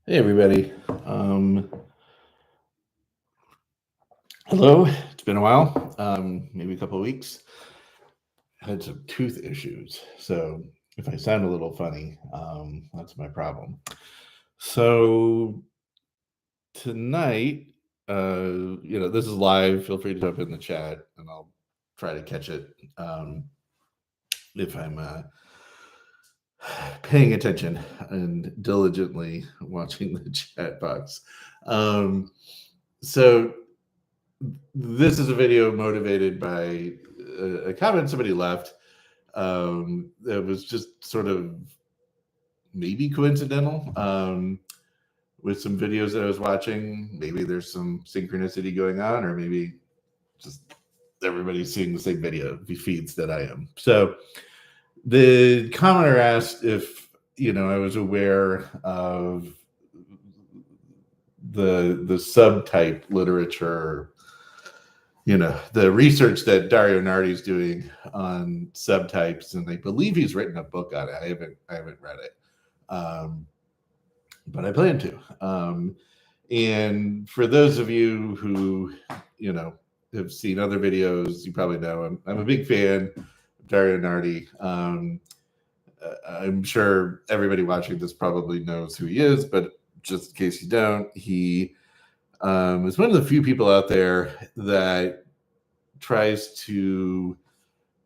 Hey everybody. Hello. It's been a while. Maybe a couple of weeks. Had some tooth issues, so if I sound a little funny, that's my problem. So tonight, this is live. Feel free to jump in the chat, and I'll try to catch it if I'm paying attention and diligently watching the chat box. Um, so this is a video motivated by a comment somebody left that was just sort of maybe coincidental with some videos that I was watching. Maybe there's some synchronicity going on, or maybe just everybody's seeing the same video feeds that I am. So the commenter asked if I was aware of the subtype literature, the research that Dario Nardi is doing on subtypes, and I believe he's written a book on it. I haven't read it, but I plan to. And for those of you who have seen other videos, you probably know I'm a big fan of Dario Nardi. I'm sure everybody watching this probably knows who he is, but just in case you don't, he is one of the few people out there that tries to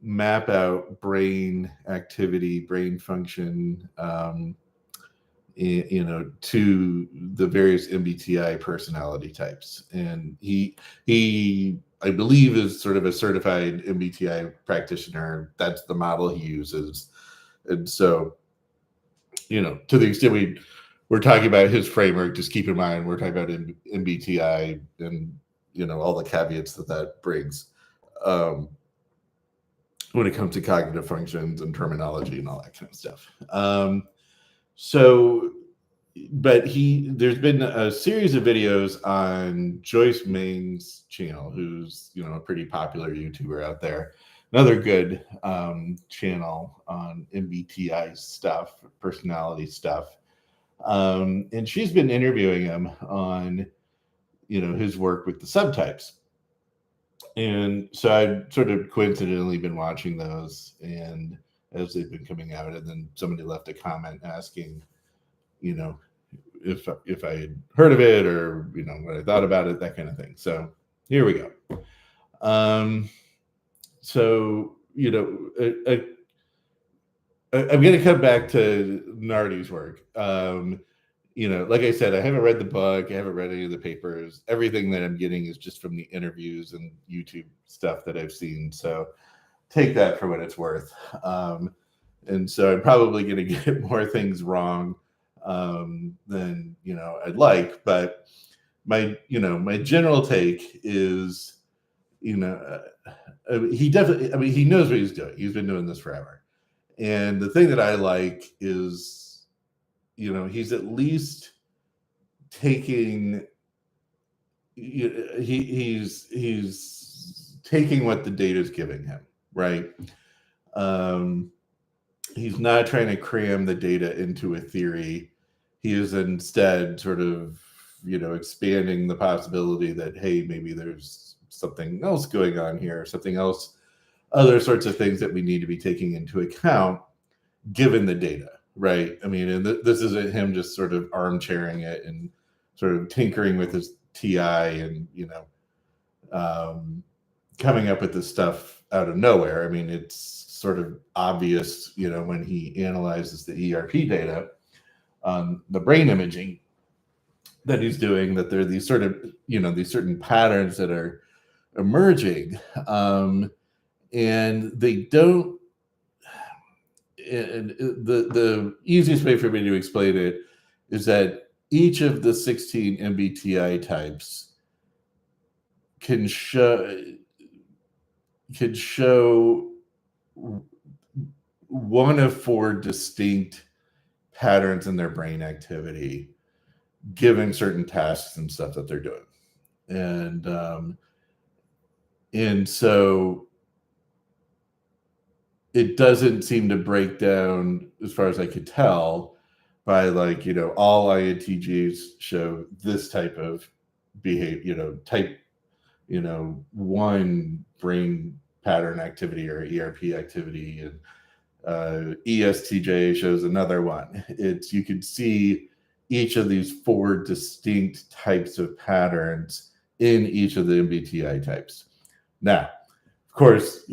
map out brain activity, brain function, to the various MBTI personality types. And he, I believe, is sort of a certified MBTI practitioner. That's the model he uses. And so, to the extent we're talking about his framework, just keep in mind we're talking about MBTI and all the caveats that brings when it comes to cognitive functions and terminology and all that kind of stuff. So, but there's been a series of videos on Joyce Ming's channel, who's a pretty popular YouTuber out there. Another good channel on MBTI stuff, personality stuff, and she's been interviewing him on his work with the subtypes. And so I've sort of coincidentally been watching those, and as they've been coming out, and then somebody left a comment asking, if I had heard of it, or what I thought about it, that kind of thing. So here we go. So I'm going to come back to Nardi's work. Like I said, I haven't read the book. I haven't read any of the papers. Everything that I'm getting is just from the interviews and YouTube stuff that I've seen. So take that for what it's worth. And so I'm probably going to get more things wrong than I'd like. But my general take is, he definitely. He knows what he's doing. He's been doing this forever. And the thing that I like is, he's at least taking he's taking what the data is giving him, right? He's not trying to cram the data into a theory. He is instead sort of expanding the possibility that, hey, maybe there's something else going on here, something else, other sorts of things that we need to be taking into account given the data, right? I mean, and this isn't him just sort of armchairing it and sort of tinkering with his TI and coming up with this stuff out of nowhere. I mean, it's sort of obvious, when he analyzes the ERP data on the brain imaging that he's doing, that there are these sort of these certain patterns that are emerging, and they don't. And the easiest way for me to explain it is that each of the 16 MBTI types can show one of four distinct patterns in their brain activity, given certain tasks and stuff that they're doing, and so it doesn't seem to break down, as far as I could tell, by like, all INTJs show this type of behavior, type, one brain pattern activity or ERP activity, and ESTJ shows another one. You can see each of these 4 distinct types of patterns in each of the MBTI types. Now, of course,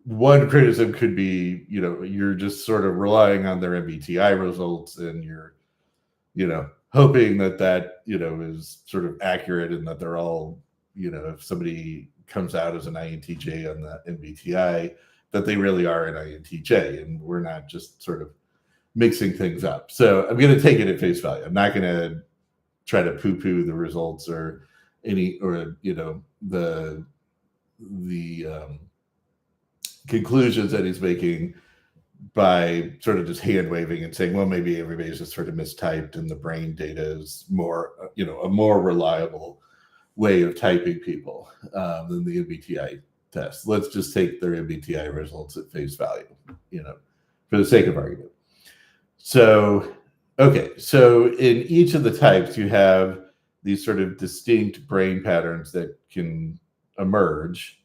one criticism could be, you're just sort of relying on their MBTI results, and you're, hoping that is sort of accurate, and that they're all, if somebody comes out as an INTJ on the MBTI, that they really are an INTJ, and we're not just sort of mixing things up. So I'm going to take it at face value. I'm not going to try to poo-poo the results or the conclusions that he's making by sort of just hand waving and saying, well, maybe everybody's just sort of mistyped, and the brain data is more, a more reliable way of typing people than the MBTI test. Let's just take their MBTI results at face value, for the sake of argument. So, okay, so in each of the types, you have these sort of distinct brain patterns that can emerge.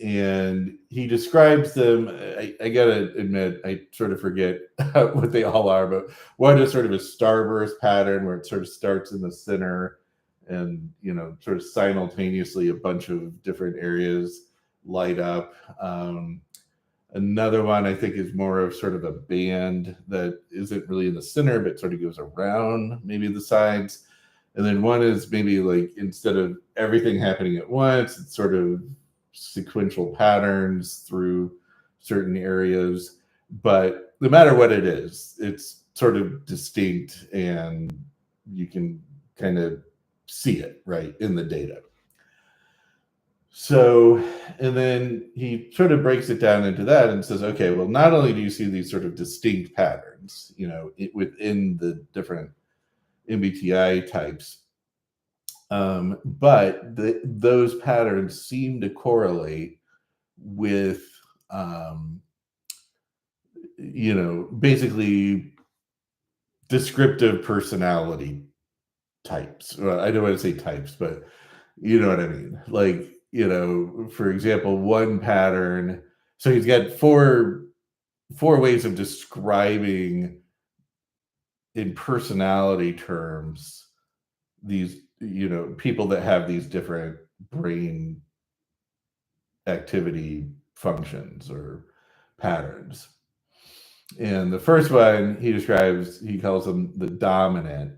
And he describes them. I gotta admit, I sort of forget what they all are, but one is sort of a starburst pattern where it sort of starts in the center, and sort of simultaneously a bunch of different areas light up. Another one I think is more of sort of a band that isn't really in the center, but sort of goes around maybe the sides. And then one is maybe like, instead of everything happening at once, it's sort of sequential patterns through certain areas. But no matter what it is, it's sort of distinct, and you can kind of see it right in the data. So, and then he sort of breaks it down into that and says, okay, well, not only do you see these sort of distinct patterns, within the different MBTI types, but those patterns seem to correlate with, basically descriptive personality types. Well, I don't want to say types, but you know what I mean? Like, for example, one pattern. So he's got four ways of describing in personality terms these, people that have these different brain activity functions or patterns. And the first one he calls them the dominant.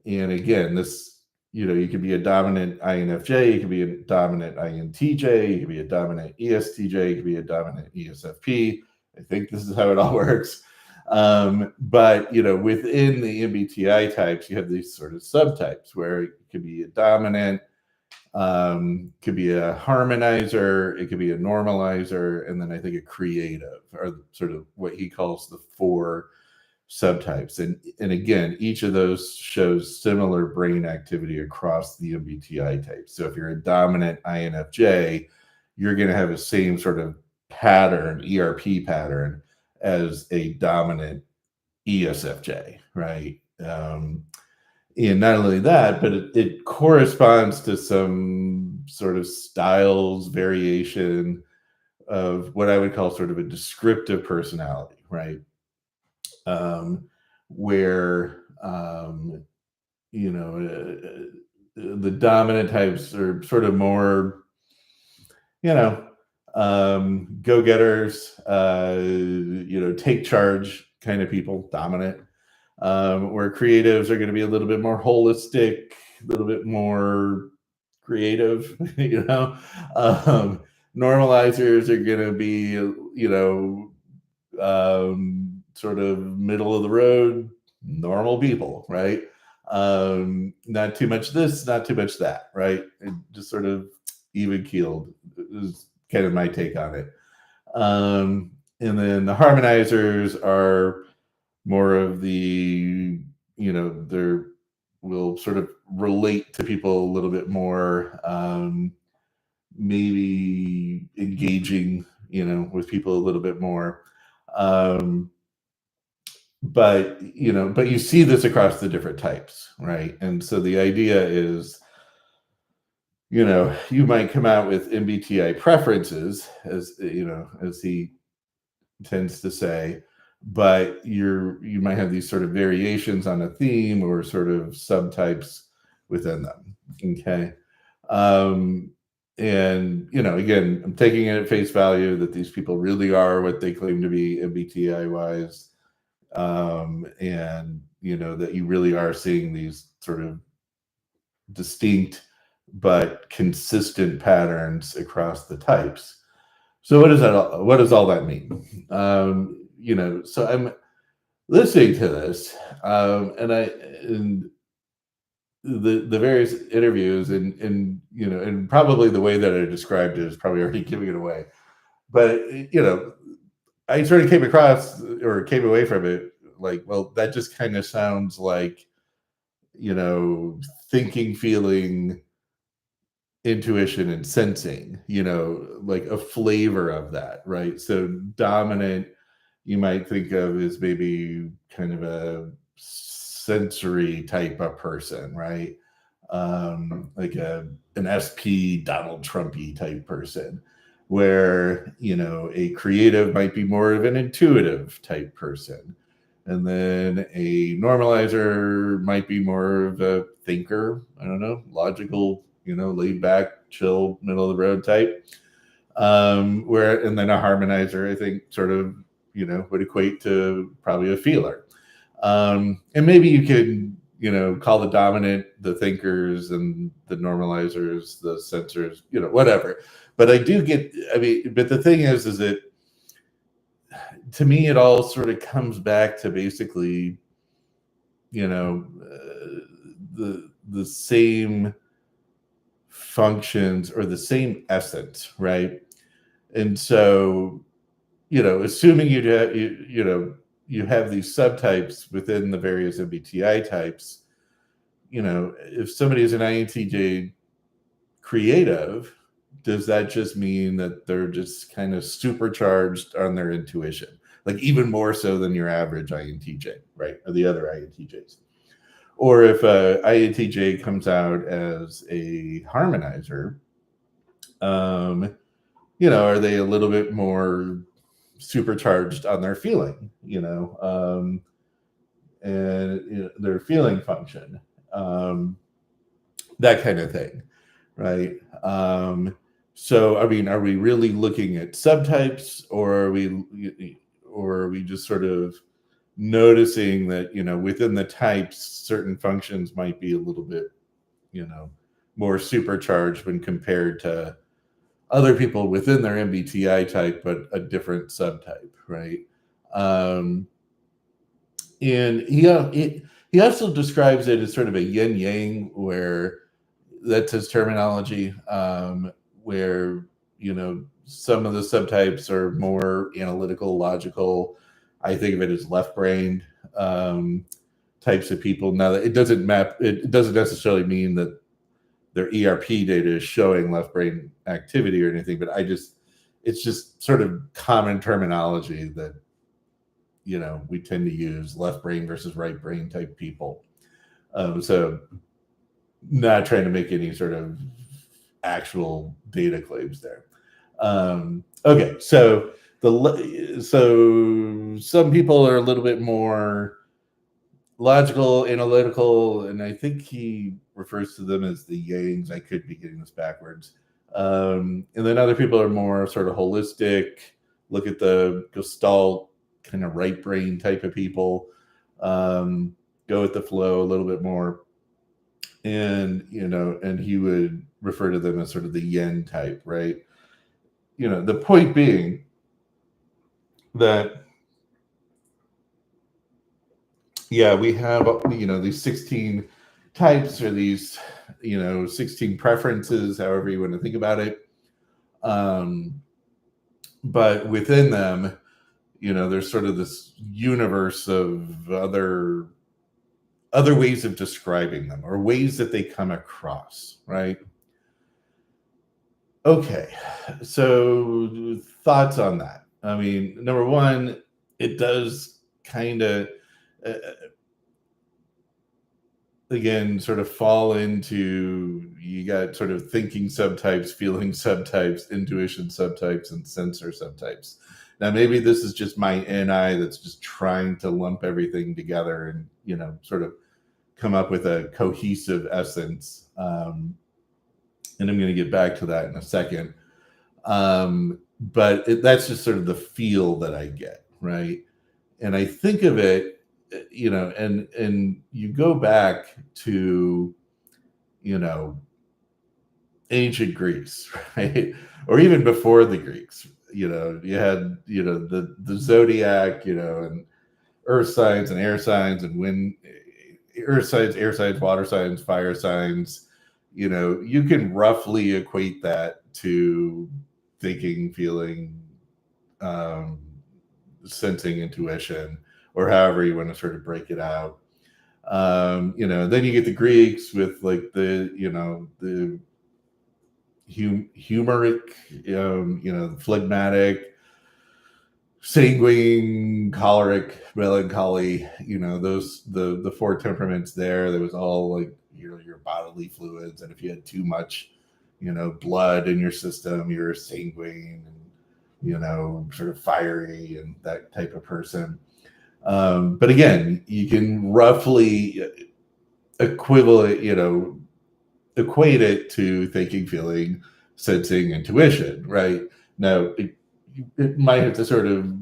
And again, this, you could be a dominant INFJ, you could be a dominant INTJ, you could be a dominant ESTJ, you could be a dominant ESFP. I think this is how it all works. But, within the MBTI types, you have these sort of subtypes where it could be a dominant, could be a harmonizer, it could be a normalizer, and then I think a creative are sort of what he calls the 4 subtypes. And again, each of those shows similar brain activity across the MBTI types. So if you're a dominant INFJ, you're going to have the same sort of pattern, ERP pattern, as a dominant ESFJ, right? And not only that, but it corresponds to some sort of styles variation of what I would call sort of a descriptive personality, right? Where the dominant types are sort of more, go-getters, take charge kind of people, dominant. Where creatives are going to be a little bit more holistic, a little bit more creative, normalizers are going to be, sort of middle of the road, normal people, right? Not too much this, not too much that, right? Just sort of even keeled is kind of my take on it. And then the harmonizers are more of the, they will sort of relate to people a little bit more, maybe engaging, with people a little bit more. but but you see this across the different types, right? And so the idea is, you might come out with MBTI preferences, as he tends to say, but you might have these sort of variations on a theme or sort of subtypes within them. Okay. Um, and again, I'm taking it at face value that these people really are what they claim to be MBTI wise. And that you really are seeing these sort of distinct but consistent patterns across the types. So what does all that mean? So I'm listening to this, and the various interviews, and probably the way that I described it is probably already giving it away. But I sort of came across or came away from it like, well, that just kind of sounds like thinking, feeling, intuition, and sensing, like a flavor of that, right? So dominant, you might think of as maybe kind of a sensory type of person, right? Like an SP Donald Trumpy type person, where a creative might be more of an intuitive type person, and then a normalizer might be more of a thinker, I don't know, logical, laid back, chill, middle of the road type. And then a harmonizer, I think, sort of, would equate to probably a feeler. And maybe you could, call the dominant the thinkers and the normalizers, the sensors, whatever. But but the thing is that to me, it all sort of comes back to basically, the same functions or the same essence, right? And so, assuming you have these subtypes within the various MBTI types, if somebody is an INTJ creative, does that just mean that they're just kind of supercharged on their intuition, like even more so than your average INTJ, right? Or the other INTJs? Or if a INTJ comes out as a harmonizer, are they a little bit more supercharged on their feeling, and their feeling function, that kind of thing, right? So, I mean, are we really looking at subtypes, or are we just sort of noticing that within the types, certain functions might be a little bit more supercharged when compared to other people within their MBTI type, but a different subtype, right? Um, and he also describes it as sort of a yin yang, where that's his terminology, where some of the subtypes are more analytical, logical. I think of it as left brained types of people. Now, it doesn't necessarily mean that their ERP data is showing left brain activity or anything, but it's just sort of common terminology that we tend to use, left brain versus right brain type people. So not trying to make any sort of actual data claims there. Okay, so some people are a little bit more logical, analytical, and I think he refers to them as the Yangs. I could be getting this backwards. And then other people are more sort of holistic, look at the Gestalt, kind of right brain type of people, go with the flow a little bit more. And, and he would refer to them as sort of the yen type, right? The point being that, yeah, we have, these 16 types, or these, 16 preferences, however you want to think about it. But within them, there's sort of this universe of other ways of describing them, or ways that they come across, right? Okay, so thoughts on that. I mean, number one, it does kind of again, sort of fall into, you got sort of thinking subtypes, feeling subtypes, intuition subtypes, and sensor subtypes. Now, maybe this is just my NI that's just trying to lump everything together and, sort of come up with a cohesive essence. And I'm going to get back to that in a second. But that's just sort of the feel that I get, right? And I think of it, and you go back to, ancient Greece, right? Or even before the Greeks, you had, the zodiac, and earth signs and air signs and wind, earth signs, air signs, water signs, fire signs. You can roughly equate that to thinking, feeling, sensing, intuition, or however you want to sort of break it out. Then you get the Greeks with like the humoric, phlegmatic, sanguine, choleric, melancholy, those, the four temperaments there. There was all like, your bodily fluids. And if you had too much, blood in your system, you're sanguine and, sort of fiery and that type of person. But again, you can roughly equivalent, equate it to thinking, feeling, sensing, intuition, right? Now, it might have to sort of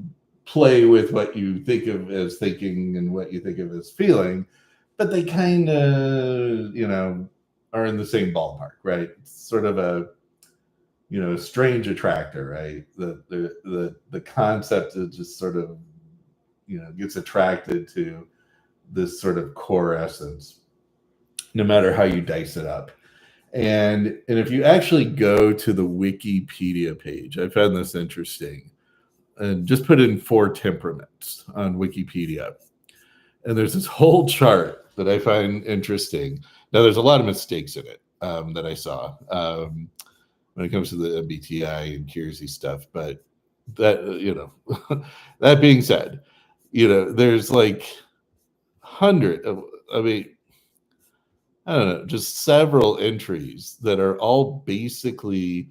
play with what you think of as thinking and what you think of as feeling, but they kind of, are in the same ballpark, right? It's sort of a, strange attractor, right? The concept is just sort of, gets attracted to this sort of core essence, no matter how you dice it up. And if you actually go to the Wikipedia page, I found this interesting, and just put in 4 temperaments on Wikipedia. And there's this whole chart that I find interesting. Now, there's a lot of mistakes in it that I saw when it comes to the MBTI and Kiersey stuff. But that, that being said, there's like I don't know, just several entries that are all basically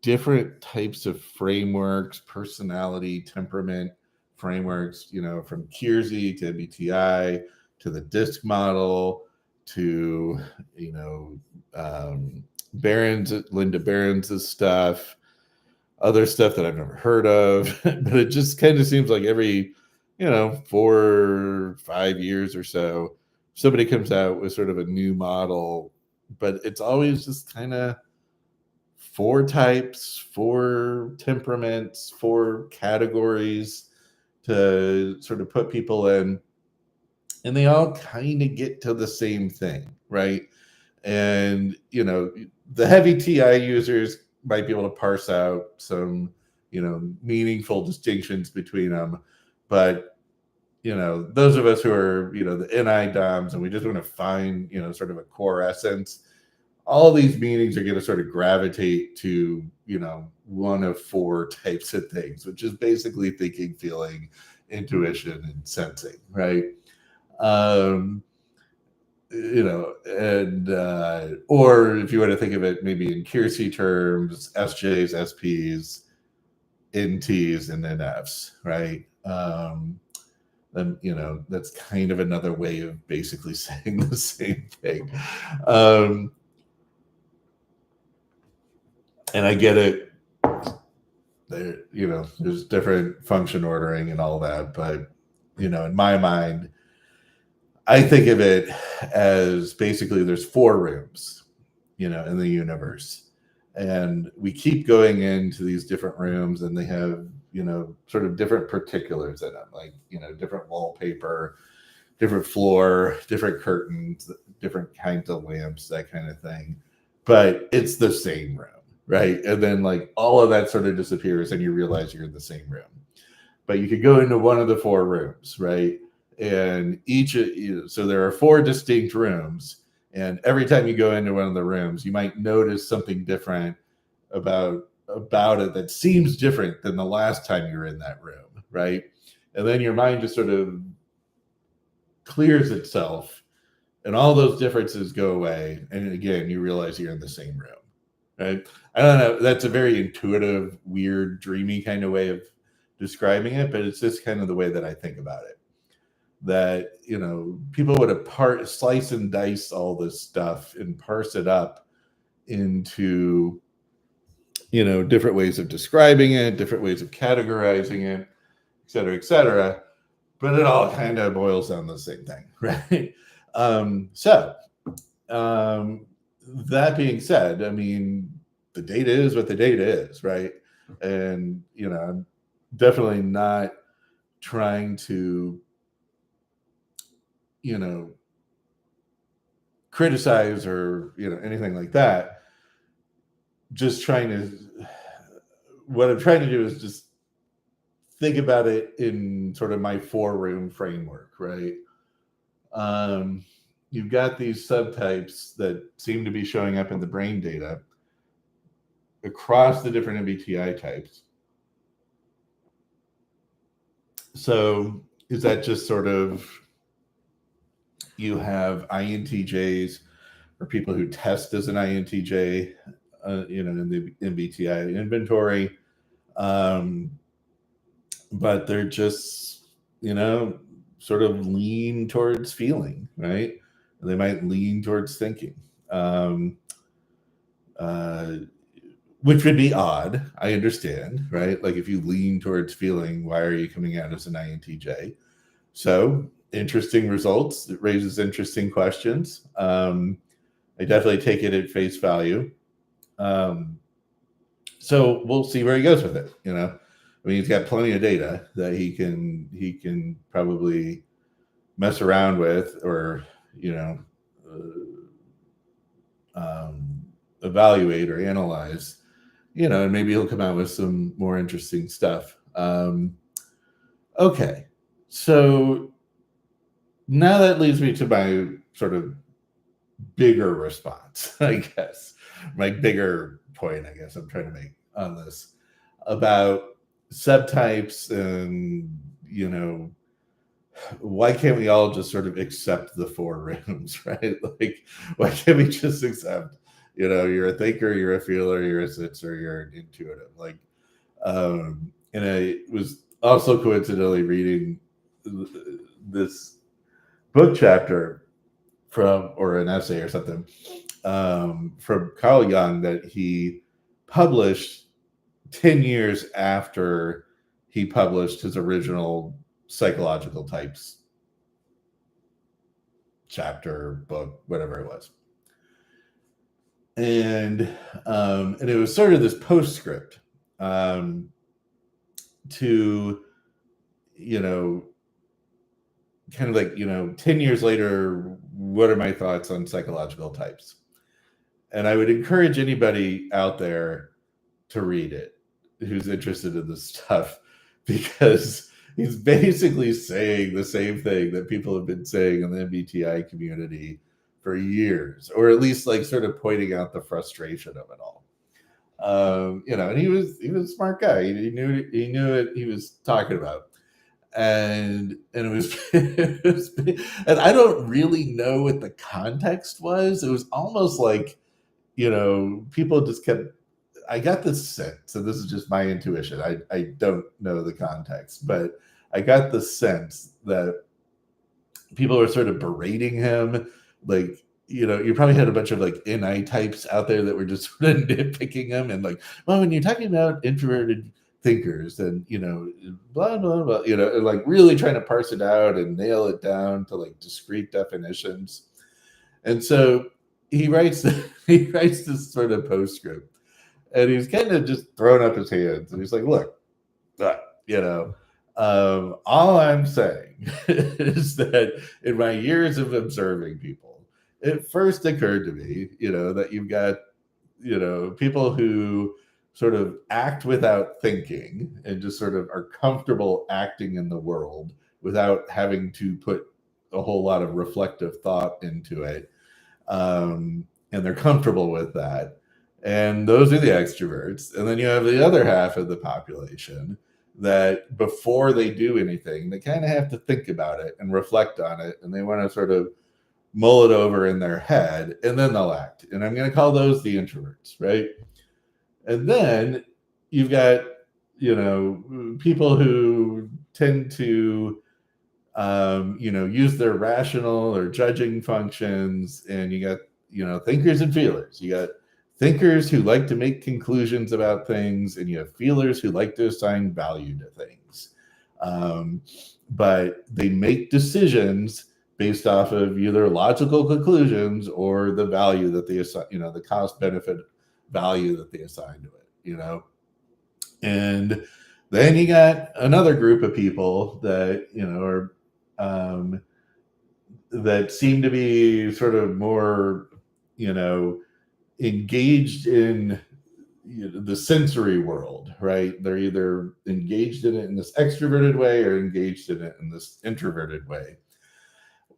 different types of frameworks, personality, temperament frameworks, from Kiersey to MBTI to the DISC model to, Linda Behrens' stuff, other stuff that I've never heard of. But it just kind of seems like every, 4 or 5 years or so, somebody comes out with sort of a new model, but it's always just kind of 4 types, 4 temperaments, 4 categories to sort of put people in. And they all kind of get to the same thing, right? And, the heavy TI users might be able to parse out some, meaningful distinctions between them. But, those of us who are, the NI DOMs, and we just want to find, sort of a core essence, all these meanings are going to sort of gravitate to, one of 4 types of things, which is basically thinking, feeling, intuition, and sensing, right? And or if you want to think of it maybe in Kiersey terms, SJs, SPs, NTs, and NFs, right? Then that's kind of another way of basically saying the same thing. And I get it. There, there's different function ordering and all that, but in my mind, I think of it as basically there's 4 rooms, in the universe, and we keep going into these different rooms, and they have, sort of different particulars in them, like, different wallpaper, different floor, different curtains, different kinds of lamps, that kind of thing. But it's the same room, right? And then like all of that sort of disappears and you realize you're in the same room. But you could go into one of the 4 rooms, right? And so there are 4 distinct rooms, and every time you go into one of the rooms, you might notice something different about it that seems different than the last time you were in that room, right? And then your mind just sort of clears itself, and all those differences go away. And again, you realize you're in the same room, right? I don't know. That's a very intuitive, weird, dreamy kind of way of describing it, but it's just kind of the way that I think about it. That, you know, people would have slice and dice all this stuff and parse it up into, you know, different ways of describing it, different ways of categorizing it, et cetera, et cetera. But it all kind of boils down to the same thing, right? That being said, I mean, the data is what the data is, right? And, you know, I'm definitely not trying to, you know, criticize or, you know, anything like that. Just trying to, what I'm trying to do is just think about it in sort of my 4-room framework, right? You've got these subtypes that seem to be showing up in the brain data across the different MBTI types. So is that just sort of, you have INTJs or people who test as an INTJ, you know, in the MBTI inventory, but they're just, you know, sort of lean towards feeling, right? They might lean towards thinking, which would be odd. I understand, right? Like if you lean towards feeling, why are you coming out as an INTJ? So interesting results. It raises interesting questions. I definitely take it at face value. So we'll see where he goes with it. You know, I mean, he's got plenty of data that he can probably mess around with, or, you know, evaluate or analyze, you know, and maybe he'll come out with some more interesting stuff. Okay, so now that leads me to my sort of bigger response, I guess, my bigger point, I guess, I'm trying to make on this about subtypes and, you know, why can't we all just sort of accept the 4 rooms, right? Like, why can't we just accept, you know, you're a thinker, you're a feeler, you're a sensor, you're an intuitive. Like, and I was also coincidentally reading this book chapter from, or an essay or something, from Carl Jung that he published 10 years after he published his original psychological types chapter, book, whatever it was. And it was sort of this postscript to, you know, kind of like, you know, 10 years later, what are my thoughts on psychological types? And I would encourage anybody out there to read it who's interested in this stuff, because he's basically saying the same thing that people have been saying in the MBTI community for years, or at least like sort of pointing out the frustration of it all. You know, and he was a smart guy. He knew what he was talking about. And it was, and I don't really know what the context was. It was almost like, you know, people just kept, I got this sense, and this is just my intuition, I don't know the context, but I got the sense that people were sort of berating him. Like, you know, you probably had a bunch of like NI types out there that were just sort of nitpicking him and like, well, when you're talking about introverted thinkers and, you know, blah, blah, blah, you know, and like really trying to parse it out and nail it down to like discrete definitions. And so he writes this sort of postscript, and he's kind of just throwing up his hands, and he's like, look, you know, all I'm saying is that in my years of observing people, it first occurred to me, you know, that you've got, you know, people who sort of act without thinking and just sort of are comfortable acting in the world without having to put a whole lot of reflective thought into it. And they're comfortable with that. And those are the extroverts. And then you have the other half of the population that before they do anything, they kind of have to think about it and reflect on it, and they want to sort of mull it over in their head, and then they'll act. And I'm going to call those the introverts, right? And then you've got, people who tend to, use their rational or judging functions, and you got, thinkers and feelers. You got thinkers who like to make conclusions about things, and you have feelers who like to assign value to things. But they make decisions based off of either logical conclusions or the value that they assign, the cost benefit value that they assign to it, And then you got another group of people that, are, that seem to be sort of more, engaged in the sensory world, right? They're either engaged in it in this extroverted way or engaged in it in this introverted way.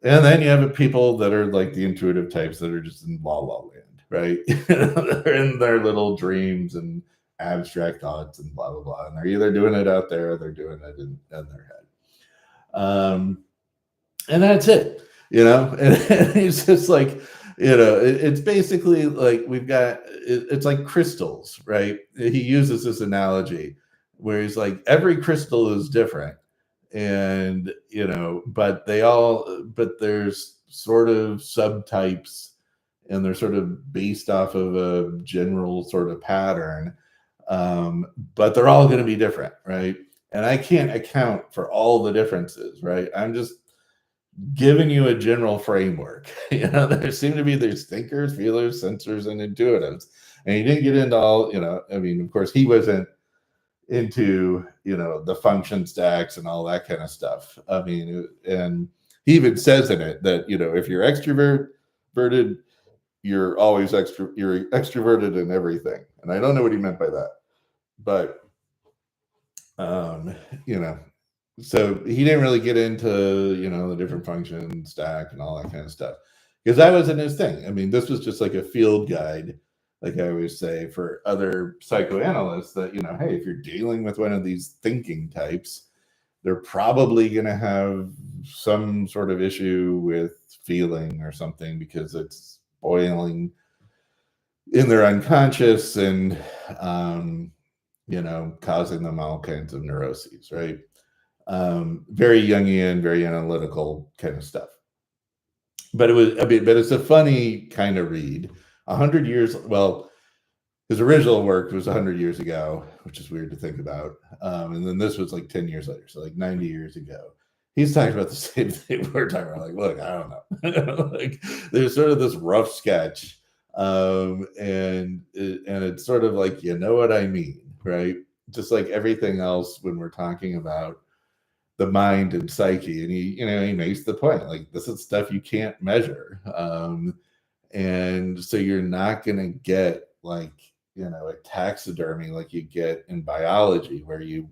And then you have people that are like the intuitive types that are just in la la land, right? They're in their little dreams and abstract thoughts and blah blah blah, and they're either doing it out there or they're doing it in their head. And that's it, and it's just like, it's basically like we've got, it's like crystals, right? He uses this analogy where he's like, every crystal is different, and but there's sort of subtypes, and they're sort of based off of a general sort of pattern, but they're all going to be different, right? And I can't account for all the differences, right? I'm just giving you a general framework. There seem to be, there's thinkers, feelers, sensors, and intuitives, and he didn't get into all, I mean, of course he wasn't into the function stacks and all that kind of stuff. I mean, and he even says in it that if you're extroverted, you're always you're extroverted in everything. And I don't know what he meant by that, but so he didn't really get into the different function stack and all that kind of stuff, because that wasn't his thing. I mean, this was just like a field guide, like I always say, for other psychoanalysts, that hey, if you're dealing with one of these thinking types, they're probably going to have some sort of issue with feeling or something, because it's boiling in their unconscious and causing them all kinds of neuroses, right? Very Jungian, very analytical kind of stuff. But it's a funny kind of read. 100 years, well, his original work was 100 years ago, which is weird to think about. And then this was like 10 years later, so like 90 years ago. He's talking about the same thing we're talking about. Like, look, I don't know. Like, there's sort of this rough sketch, and it's sort of like, what I mean, right? Just like everything else when we're talking about the mind and psyche, and he makes the point, like, this is stuff you can't measure, and so you're not going to get like a taxidermy like you get in biology, where you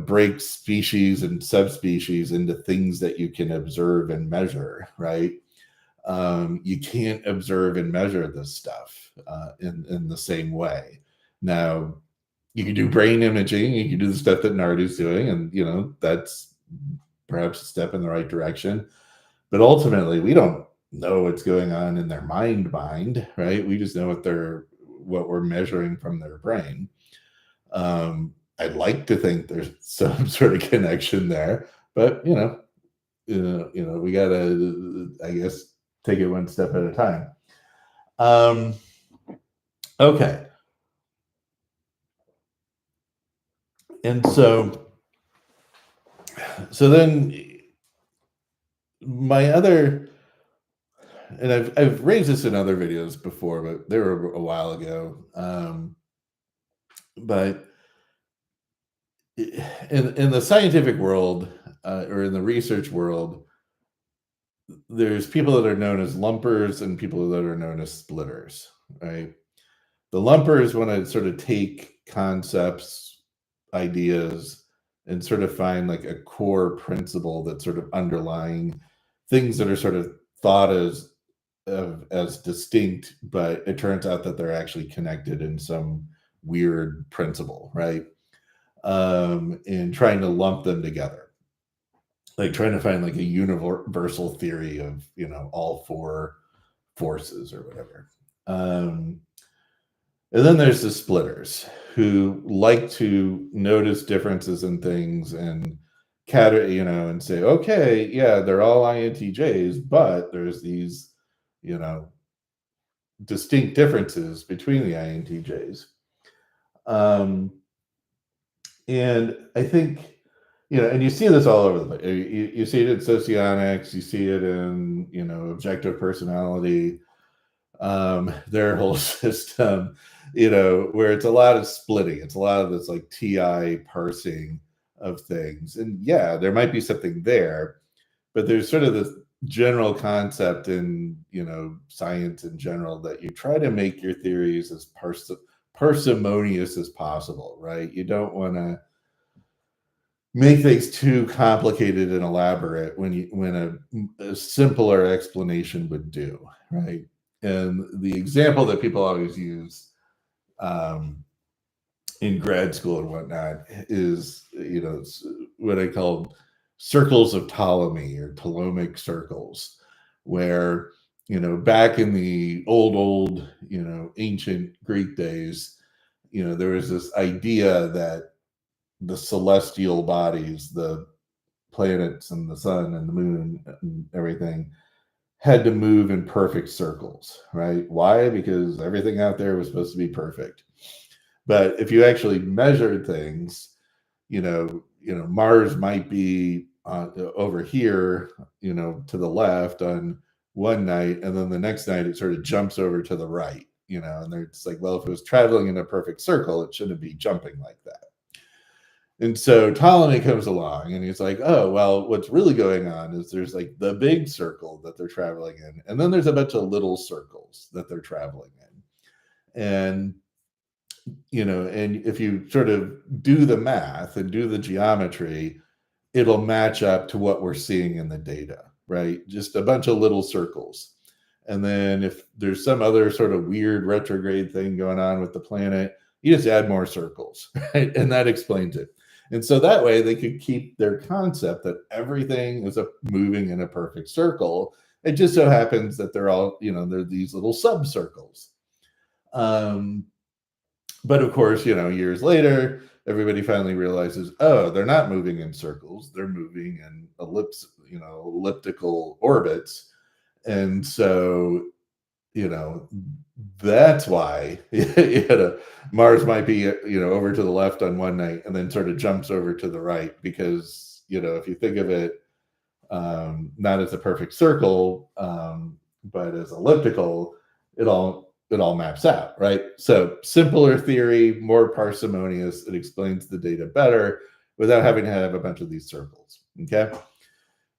break species and subspecies into things that you can observe and measure, right? You can't observe and measure this stuff in the same way. Now, you can do brain imaging, you can do the stuff that Nardu's doing, and that's perhaps a step in the right direction. But ultimately, we don't know what's going on in their mind, right? We just know what we're measuring from their brain. I'd like to think there's some sort of connection there, but we gotta, I guess, take it one step at a time. Okay. And so then my other, and I've raised this in other videos before, but they were a while ago. But in the scientific world, or in the research world, there's people that are known as lumpers and people that are known as splitters, right? The lumpers want to sort of take concepts, ideas, and sort of find like a core principle that's sort of underlying things that are sort of thought as distinct, but it turns out that they're actually connected in some weird principle, right? in trying to lump them together, like trying to find like a universal theory of, all four forces or whatever. And then there's the splitters who like to notice differences in things and and say, okay, yeah, they're all INTJs, but there's these, distinct differences between the INTJs. And I think, and you see this all over the place. You see it in socionics, you see it in, objective personality, their whole system, where it's a lot of splitting. It's a lot of this like TI parsing of things. And yeah, there might be something there, but there's sort of this general concept in, science in general that you try to make your theories as parsimonious as possible, right? You don't want to make things too complicated and elaborate when a simpler explanation would do, right? And the example that people always use in grad school and whatnot is, it's what I call circles of Ptolemy or Ptolemaic circles, where, back in the old, ancient Greek days, there was this idea that the celestial bodies, the planets and the sun and the moon and everything, had to move in perfect circles, right? Why? Because everything out there was supposed to be perfect. But if you actually measured things, Mars might be over here, to the left on one night, and then the next night it sort of jumps over to the right, and it's like, well, if it was traveling in a perfect circle, it shouldn't be jumping like that. And so Ptolemy comes along and he's like, oh, well, what's really going on is there's like the big circle that they're traveling in, and then there's a bunch of little circles that they're traveling in. And, and if you sort of do the math and do the geometry, it'll match up to what we're seeing in the data, right? Just a bunch of little circles. And then if there's some other sort of weird retrograde thing going on with the planet, you just add more circles, right? And that explains it. And so that way they could keep their concept that everything is moving in a perfect circle. It just so happens that they're all, they're these little subcircles. But of course, years later, everybody finally realizes, oh, they're not moving in circles. They're moving in elliptical orbits. And so, that's why Mars might be, over to the left on one night and then sort of jumps over to the right, because, if you think of it not as a perfect circle, but as elliptical, it all maps out, right? So simpler theory, more parsimonious. It explains the data better without having to have a bunch of these circles, okay?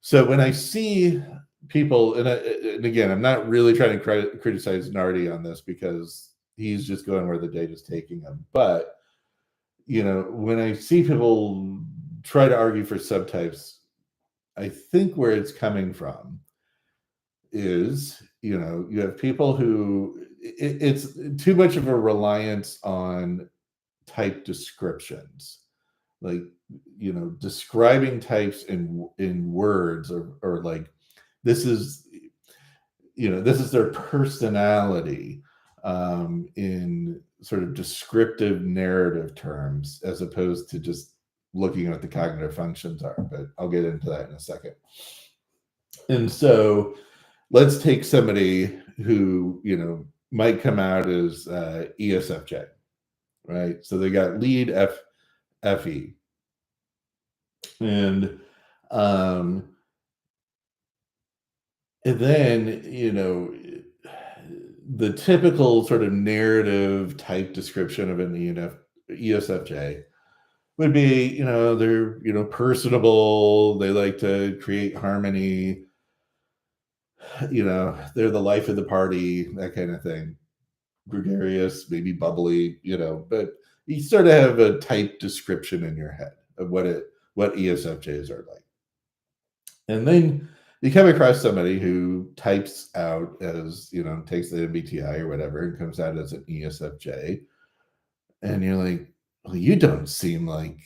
So when I see people, and again, I'm not really trying to criticize Nardi on this because he's just going where the data is taking him. But, when I see people try to argue for subtypes, I think where it's coming from is, you have people who it's too much of a reliance on type descriptions, like, describing types in words or like, this is their personality in sort of descriptive narrative terms, as opposed to just looking at what the cognitive functions are. But I'll get into that in a second. And so let's take somebody who, might come out as ESFJ, right? So they got lead FE. And then, the typical sort of narrative type description of an ESFJ would be, they're, personable. They like to create harmony. They're the life of the party, that kind of thing. Gregarious, maybe bubbly, but you sort of have a type description in your head of what ESFJs are like. And then you come across somebody who types out as, takes the MBTI or whatever and comes out as an ESFJ. And you're like, well, you don't seem like,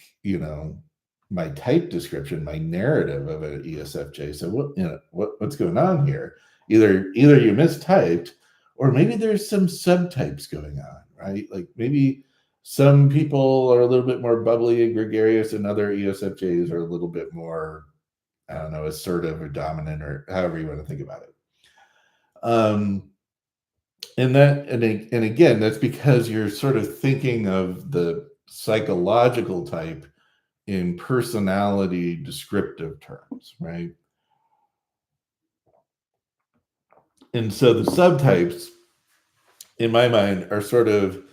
my type description, my narrative of an ESFJ. So what's going on here? Either you mistyped, or maybe there's some subtypes going on, right? Like maybe some people are a little bit more bubbly and gregarious, and other ESFJs are a little bit more, I don't know, assertive or dominant, or however you want to think about it. And again, that's because you're sort of thinking of the psychological type in personality descriptive terms, right? And so the subtypes, in my mind, are sort of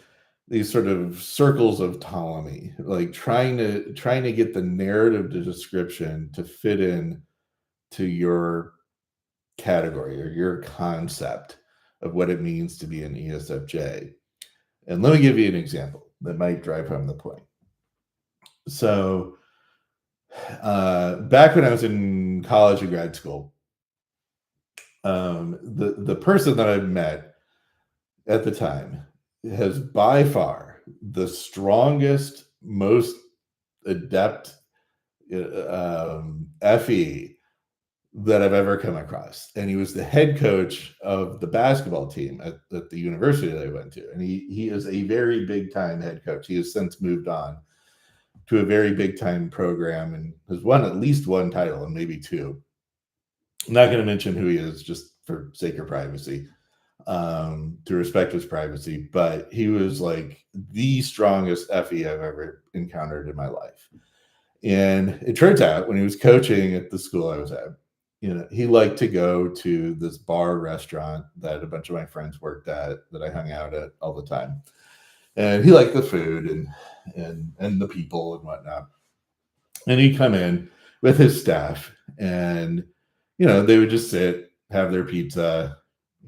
these sort of circles of Ptolemy, like trying to get the narrative to description to fit in to your category or your concept of what it means to be an ESFJ. And let me give you an example that might drive home the point. So, back when I was in college and grad school, the person that I met at the time has by far the strongest, most adept FE that I've ever come across. And he was the head coach of the basketball team at the university that I went to. And he is a very big time head coach. He has since moved on to a very big time program and has won at least one title and maybe two. I'm not going to mention who he is just for sake of privacy, to respect his privacy, but he was like the strongest FE I've ever encountered in my life. And it turns out when he was coaching at the school I was at, he liked to go to this bar restaurant that a bunch of my friends worked at that I hung out at all the time. And he liked the food and the people and whatnot. And he'd come in with his staff, and they would just sit, have their pizza.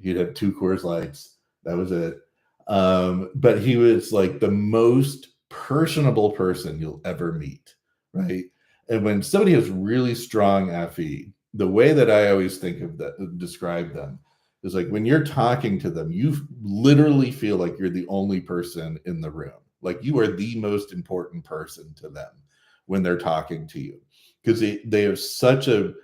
He'd have 2 Coors Lights. That was it. But he was like the most personable person you'll ever meet, right? And when somebody has really strong FE, the way that I always think of that, describe them, is like when you're talking to them, you literally feel like you're the only person in the room. Like you are the most important person to them when they're talking to you, because they have such a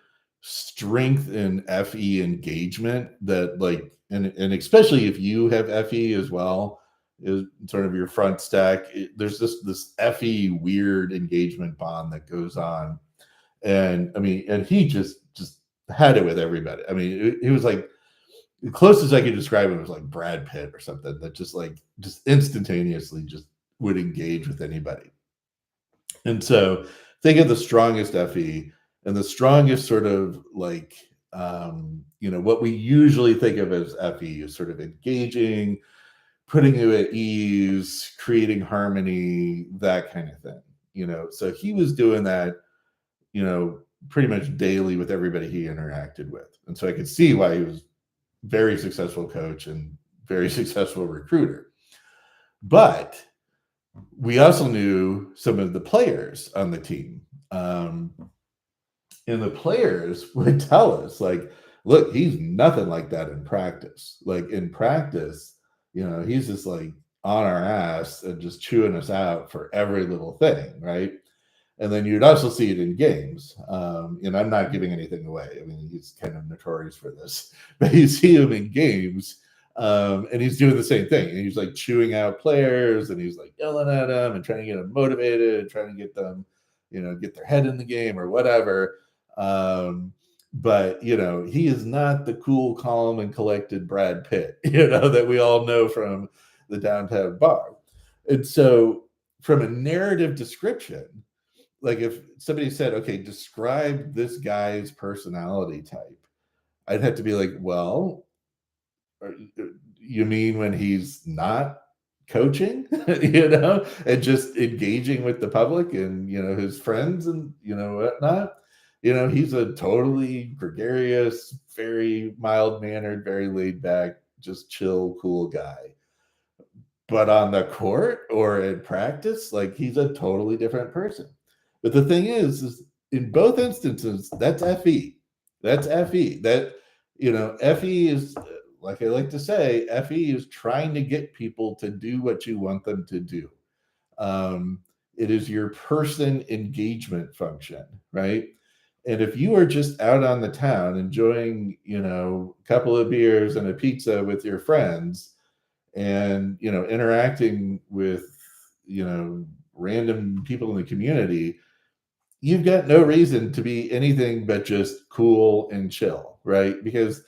strength in FE engagement that, like, and especially if you have FE as well, is sort of your front stack. There's this FE weird engagement bond that goes on. And I mean, and he just had it with everybody. I mean, he was like, the closest I could describe him was like Brad Pitt or something, that just instantaneously just would engage with anybody. And so think of the strongest FE and the strongest sort of like, what we usually think of as FE is sort of engaging, putting you at ease, creating harmony, that kind of thing. So he was doing that, pretty much daily with everybody he interacted with. And so I could see why he was very successful coach and very successful recruiter. But we also knew some of the players on the team. And the players would tell us, like, look, he's nothing like that in practice. Like in practice, he's just like on our ass and just chewing us out for every little thing, right? And then you'd also see it in games. And I'm not giving anything away. I mean, he's kind of notorious for this, but you see him in games, and he's doing the same thing. And he's like chewing out players, and he's like yelling at them and trying to get them motivated, and trying to get them, get their head in the game or whatever. But he is not the cool, calm, and collected Brad Pitt, that we all know from the downtown bar. And so, from a narrative description, like if somebody said, okay, describe this guy's personality type, I'd have to be like, well, you mean when he's not coaching, and just engaging with the public and, his friends and, whatnot, he's a totally gregarious, very mild mannered, very laid back, just chill, cool guy. But on the court or in practice, like he's a totally different person. But the thing is in both instances, that's FE. That's FE. FE is, like I like to say, FE is trying to get people to do what you want them to do. It is your person engagement function, right? And if you are just out on the town enjoying, a couple of beers and a pizza with your friends and, interacting with, random people in the community, you've got no reason to be anything but just cool and chill, right? Because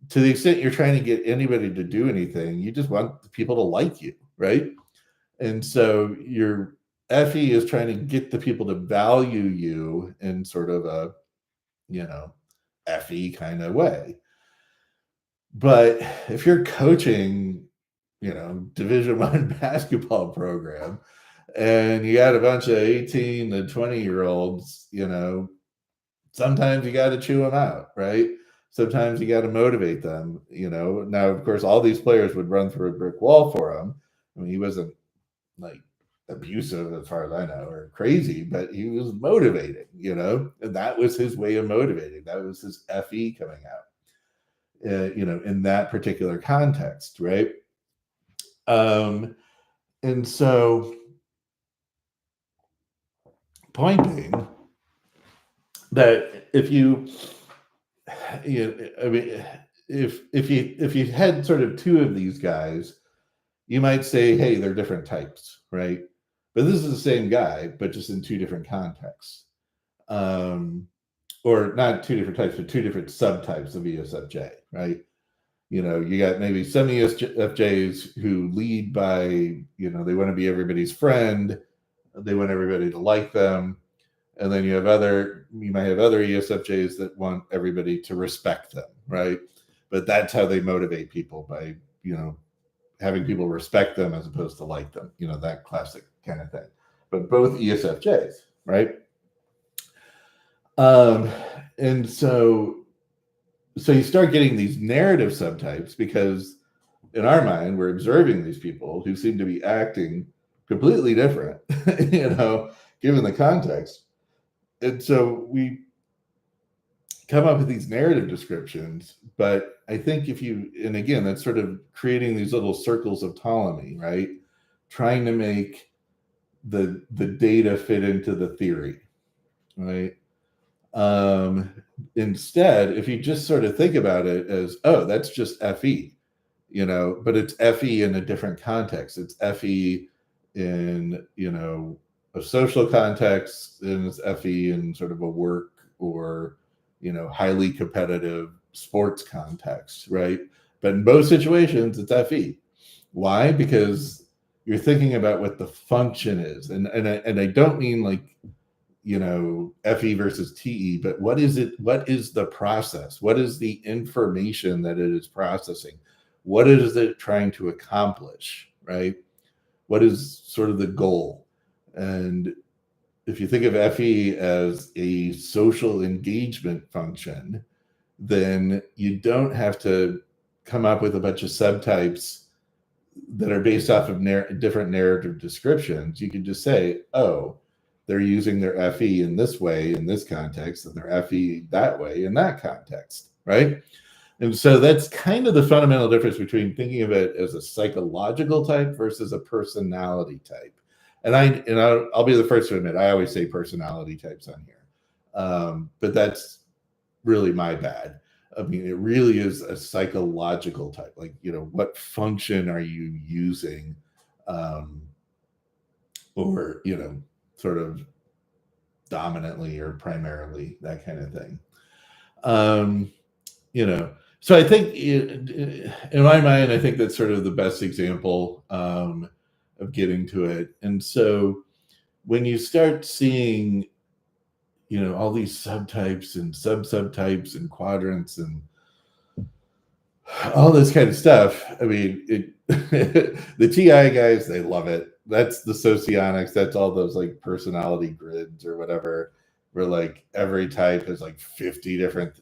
to the extent you're trying to get anybody to do anything, you just want people to like you, right? And so your FE is trying to get the people to value you in sort of a, FE kind of way. But if you're coaching, Division 1 basketball program, and you got a bunch of 18 to 20-year-olds, sometimes you got to chew them out, right? Sometimes you got to motivate them, Now, of course, all these players would run through a brick wall for him. I mean, he wasn't like abusive as far as I know or crazy, but he was motivating, and that was his way of motivating. That was his FE coming out, in that particular context, right? And so, point being that if I mean, if you had sort of two of these guys, you might say, hey, they're different types, right? But this is the same guy, but just in two different contexts. Or not two different types, but two different subtypes of ESFJ, right? You got maybe some ESFJs who lead by, they want to be everybody's friend. They want everybody to like them. And then you might have other ESFJs that want everybody to respect them, right? But that's how they motivate people, by, having people respect them as opposed to like them, that classic kind of thing. But both ESFJs, right? And so you start getting these narrative subtypes because in our mind, we're observing these people who seem to be acting completely different, given the context. And so we come up with these narrative descriptions, but I think and again, that's sort of creating these little circles of Ptolemy, right? Trying to make the data fit into the theory, right? Instead, if you just sort of think about it as, oh, that's just FE, but it's FE in a different context. It's FE in, a social context, and it's FE in sort of a work or, highly competitive sports context, right? But in both situations, it's FE. Why? Because you're thinking about what the function is. And I don't mean like, FE versus TE, but what is it? What is the process? What is the information that it is processing? What is it trying to accomplish, right? What is sort of the goal? And if you think of FE as a social engagement function, then you don't have to come up with a bunch of subtypes that are based off of different narrative descriptions. You can just say, oh, they're using their FE in this way, in this context, and their FE that way, in that context, right? And so that's kind of the fundamental difference between thinking of it as a psychological type versus a personality type. And I'll be the first to admit, I always say personality types on here, but that's really my bad. I mean, it really is a psychological type. Like, what function are you using, or sort of dominantly or primarily, that kind of thing. So I think in my mind, I think that's sort of the best example of getting to it. And so when you start seeing, all these subtypes and subtypes and quadrants and all this kind of stuff, I mean, the TI guys, they love it. That's the socionics. That's all those like personality grids or whatever, where like every type has like 50 different,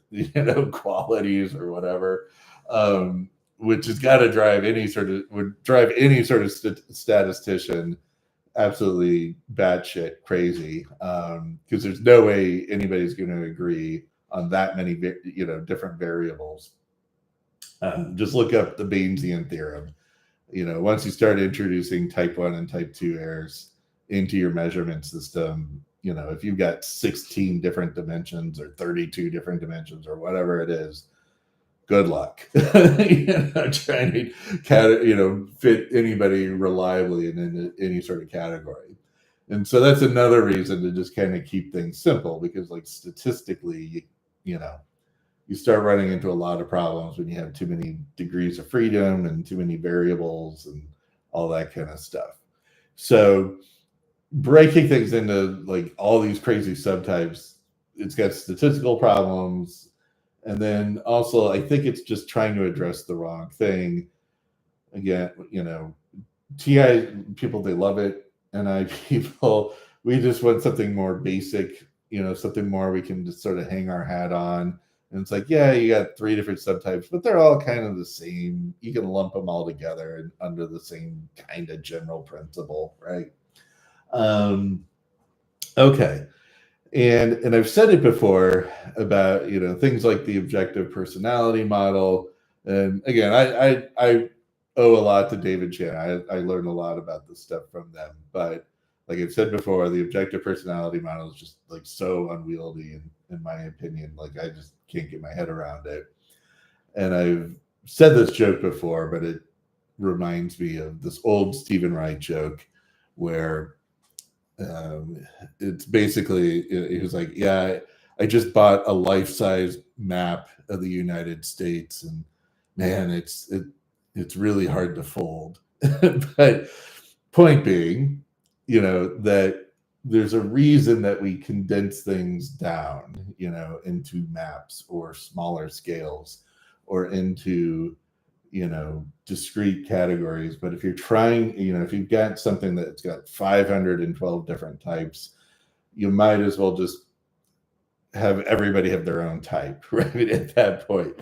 qualities or whatever, which has got to drive any sort of statistician absolutely batshit crazy, because there's no way anybody's going to agree on that many, different variables. Just look up the Bayesian theorem. Once you start introducing type 1 and type 2 errors, into your measurement system. You know, if you've got 16 different dimensions or 32 different dimensions or whatever it is, good luck. Trying to fit anybody reliably in any sort of category. And so that's another reason to just kind of keep things simple, because like statistically, you start running into a lot of problems when you have too many degrees of freedom and too many variables and all that kind of stuff. So breaking things into like all these crazy subtypes, it's got statistical problems. And then also, I think it's just trying to address the wrong thing. Again, TI people, they love it. NI people, we just want something more basic, something more we can just sort of hang our hat on. And it's like, yeah, you got 3 different subtypes, but they're all kind of the same. You can lump them all together and under the same kind of general principle, right? Okay. And I've said it before about, things like the objective personality model. And again, I owe a lot to David Chan. I learned a lot about this stuff from them. But like I've said before, the objective personality model is just like so unwieldy in my opinion. Like I just can't get my head around it. And I've said this joke before, but it reminds me of this old Stephen Wright joke where it's basically, he was like, yeah, I just bought a life-size map of the United States, and man, it's really hard to fold. But point being, that there's a reason that we condense things down, into maps or smaller scales or into discrete categories. But if you're trying, if you've got something that's got 512 different types, you might as well just have everybody have their own type, right? At that point.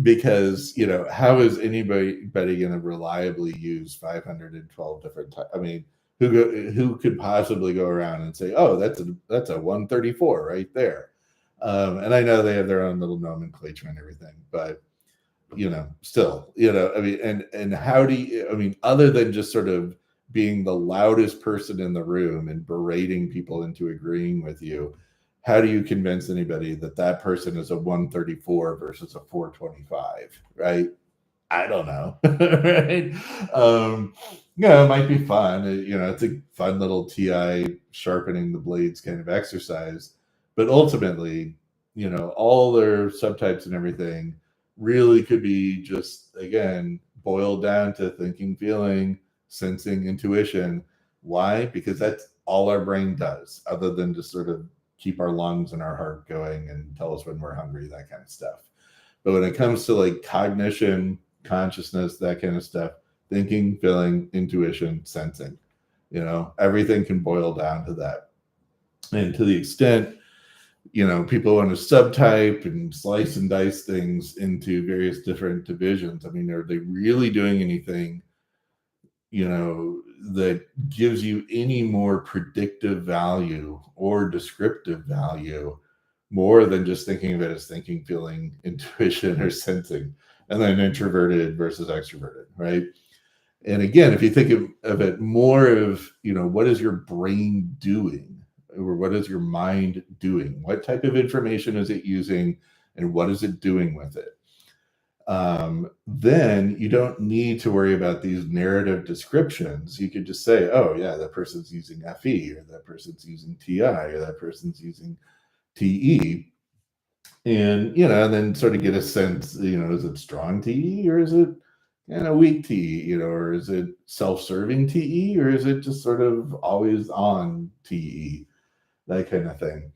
Because, how is anybody going to reliably use 512 different types? I mean, who could possibly go around and say, oh, that's a 134 right there. And I know they have their own little nomenclature and everything, but still, I mean, and how do you, I mean, other than just sort of being the loudest person in the room and berating people into agreeing with you, how do you convince anybody that person is a 134 versus a 425, right? I don't know. Right? It might be fun. It's a fun little TI sharpening the blades kind of exercise, but ultimately, all their subtypes and everything really could be just, again, boiled down to thinking, feeling, sensing, intuition. Why? Because that's all our brain does, other than just sort of keep our lungs and our heart going and tell us when we're hungry, that kind of stuff. But when it comes to like cognition, consciousness, that kind of stuff, thinking, feeling, intuition, sensing, everything can boil down to that. And to the extent people want to subtype and slice and dice things into various different divisions, I mean, are they really doing anything, that gives you any more predictive value or descriptive value, more than just thinking of it as thinking, feeling, intuition, or sensing, and then introverted versus extroverted, right? And again, if you think of it more of, what is your brain doing? Or what is your mind doing? What type of information is it using, and what is it doing with it? Then you don't need to worry about these narrative descriptions. You could just say, oh yeah, that person's using FE, or that person's using TI, or that person's using TE. And, and then sort of get a sense, is it strong TE, or is it weak TE, or is it self-serving TE, or is it just sort of always on TE? That kind of thing.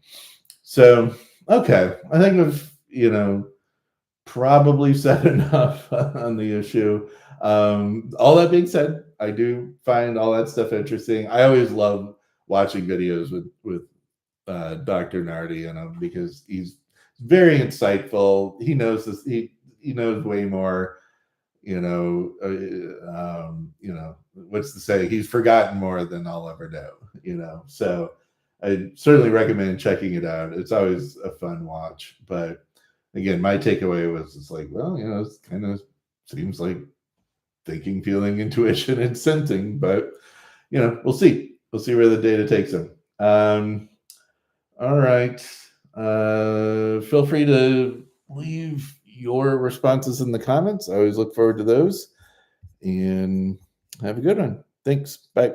So, okay, I think I've, probably said enough on the issue. All that being said, I do find all that stuff interesting. I always love watching videos with Dr. Nardi, because he's very insightful. He knows this. He knows way more. What's to say? He's forgotten more than I'll ever know. So I certainly recommend checking it out. It's always a fun watch. But again, my takeaway was it's like, well, it kind of seems like thinking, feeling, intuition, and sensing, but we'll see. We'll see where the data takes them. All right. Feel free to leave your responses in the comments. I always look forward to those. And have a good one. Thanks. Bye.